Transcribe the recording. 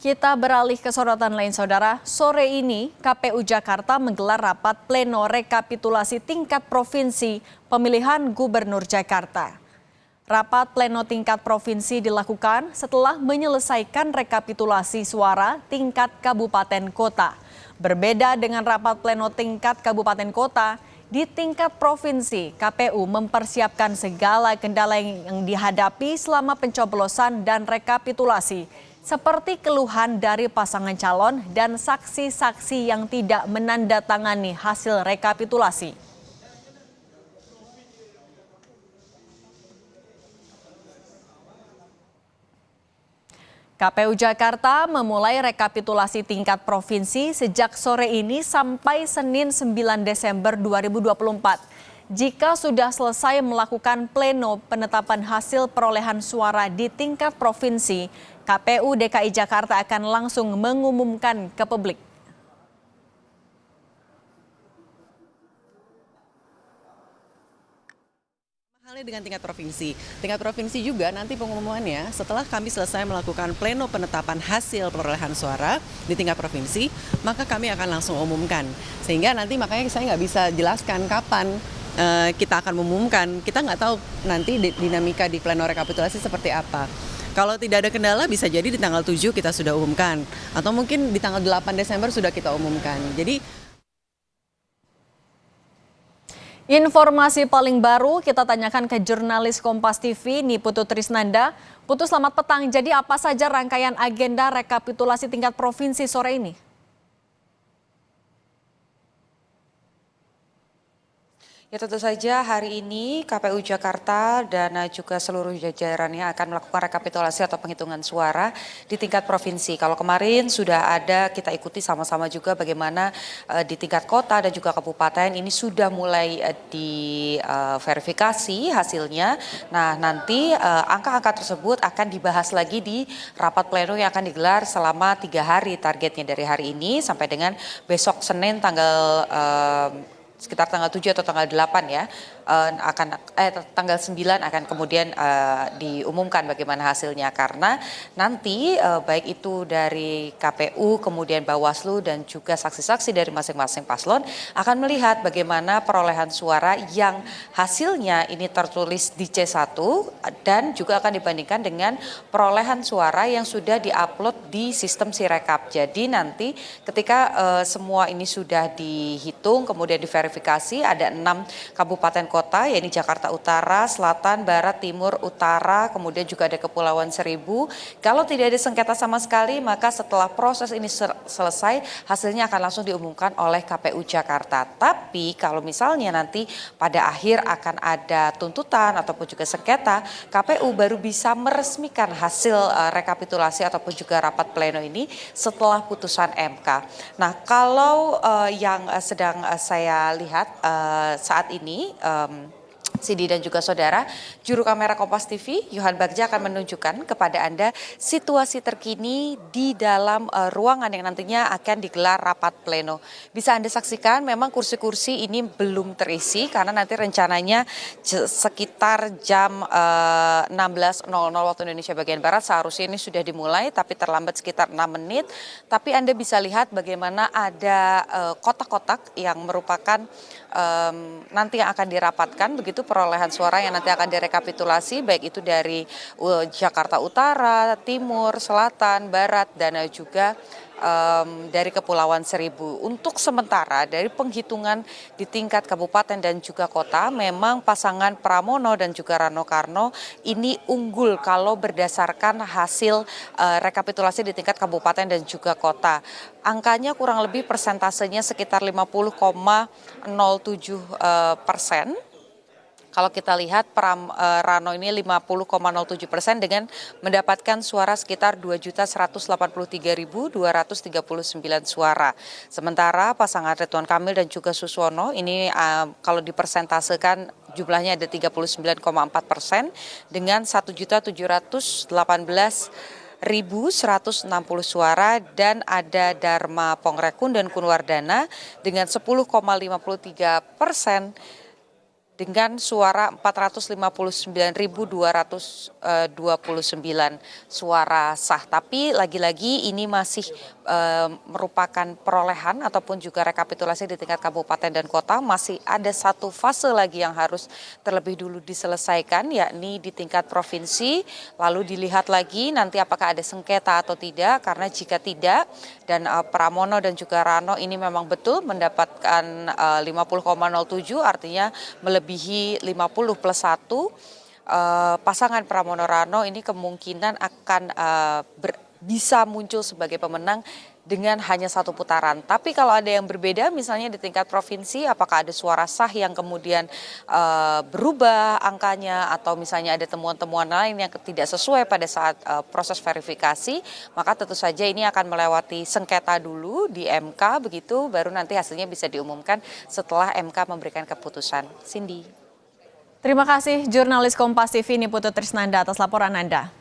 Kita beralih ke sorotan lain, Saudara. Sore ini, KPU Jakarta menggelar rapat pleno rekapitulasi tingkat provinsi pemilihan Gubernur Jakarta. Rapat pleno tingkat provinsi dilakukan setelah menyelesaikan rekapitulasi suara tingkat kabupaten kota. Berbeda dengan rapat pleno tingkat kabupaten kota, di tingkat provinsi, KPU mempersiapkan segala kendala yang dihadapi selama pencoblosan dan rekapitulasi, seperti keluhan dari pasangan calon dan saksi-saksi yang tidak menandatangani hasil rekapitulasi. KPU Jakarta memulai rekapitulasi tingkat provinsi sejak sore ini sampai Senin 9 Desember 2024. Jika sudah selesai melakukan pleno penetapan hasil perolehan suara di tingkat provinsi, KPU DKI Jakarta akan langsung mengumumkan ke publik. Halnya dengan tingkat provinsi. Tingkat provinsi juga nanti pengumumannya setelah kami selesai melakukan pleno penetapan hasil perolehan suara di tingkat provinsi, maka kami akan langsung umumkan. Sehingga nanti makanya saya nggak bisa jelaskan kapan kita akan mengumumkan. Kita nggak tahu nanti dinamika di pleno rekapitulasi seperti apa. Kalau tidak ada kendala bisa jadi di tanggal 7 kita sudah umumkan. Atau mungkin di tanggal 8 Desember sudah kita umumkan. Informasi paling baru kita tanyakan ke jurnalis Kompas TV Niputu Trisnanda. Putu, selamat petang. Jadi apa saja rangkaian agenda rekapitulasi tingkat provinsi sore ini? Ya, tentu saja hari ini KPU Jakarta dan juga seluruh jajarannya akan melakukan rekapitulasi atau penghitungan suara di tingkat provinsi. Kalau kemarin sudah ada, kita ikuti sama-sama juga bagaimana di tingkat kota dan juga kabupaten ini sudah mulai diverifikasi hasilnya. Nah, nanti angka-angka tersebut akan dibahas lagi di rapat pleno yang akan digelar selama 3 hari, targetnya dari hari ini sampai dengan besok Senin sekitar tanggal 7 atau tanggal 8 ya, tanggal 9 akan kemudian diumumkan bagaimana hasilnya, karena nanti baik itu dari KPU, kemudian Bawaslu dan juga saksi-saksi dari masing-masing paslon akan melihat bagaimana perolehan suara yang hasilnya ini tertulis di C1 dan juga akan dibandingkan dengan perolehan suara yang sudah diupload di sistem Sirekap. Jadi nanti ketika semua ini sudah dihitung kemudian diverifikasi, ada 6 kabupaten kota, yaitu Jakarta Utara, Selatan, Barat, Timur, Utara, kemudian juga ada Kepulauan Seribu. Kalau tidak ada sengketa sama sekali, maka setelah proses ini selesai, hasilnya akan langsung diumumkan oleh KPU Jakarta. Tapi kalau misalnya nanti pada akhir akan ada tuntutan ataupun juga sengketa, KPU baru bisa meresmikan hasil rekapitulasi ataupun juga rapat pleno ini setelah putusan MK. Nah, kalau yang sedang saya lihat saat ini, Sidi dan juga saudara, juru kamera Kompas TV, Yohan Bagja akan menunjukkan kepada Anda situasi terkini di dalam ruangan yang nantinya akan digelar rapat pleno. Bisa Anda saksikan memang kursi-kursi ini belum terisi karena nanti rencananya sekitar jam 16.00 waktu Indonesia bagian Barat seharusnya ini sudah dimulai, tapi terlambat sekitar 6 menit. Tapi Anda bisa lihat bagaimana ada kotak-kotak yang merupakan nanti yang akan dirapatkan, begitu perolehan suara yang nanti akan direkapitulasi, baik itu dari Jakarta Utara, Timur, Selatan, Barat, dan juga dari Kepulauan Seribu. Untuk sementara dari penghitungan di tingkat kabupaten dan juga kota, memang pasangan Pramono dan juga Rano Karno ini unggul kalau berdasarkan hasil rekapitulasi di tingkat kabupaten dan juga kota. Angkanya kurang lebih persentasenya sekitar 50,07%. Kalau kita lihat Rano ini 50,07% dengan mendapatkan suara sekitar 2.183.239 suara. Sementara pasangan Ridwan Kamil dan juga Suswono ini kalau dipersentasekan jumlahnya ada 39,4% dengan 1.718.160 suara, dan ada Dharma Pongrekun dan Kunwardana dengan 10,53% dengan suara 459.229 suara sah. Tapi lagi-lagi ini masih merupakan perolehan ataupun juga rekapitulasi di tingkat kabupaten dan kota. Masih ada satu fase lagi yang harus terlebih dulu diselesaikan, yakni di tingkat provinsi. Lalu dilihat lagi nanti apakah ada sengketa atau tidak, karena jika tidak dan Pramono dan juga Rano ini memang betul mendapatkan 50,07, artinya melebihi 50+1, pasangan Pramono Rano ini kemungkinan akan bisa muncul sebagai pemenang dengan hanya satu putaran. Tapi kalau ada yang berbeda, misalnya di tingkat provinsi, apakah ada suara sah yang kemudian berubah angkanya, atau misalnya ada temuan-temuan lain yang tidak sesuai pada saat proses verifikasi, maka tentu saja ini akan melewati sengketa dulu di MK, begitu baru nanti hasilnya bisa diumumkan setelah MK memberikan keputusan. Cindy. Terima kasih jurnalis Kompas TV Niputu Trisnanda atas laporan Anda.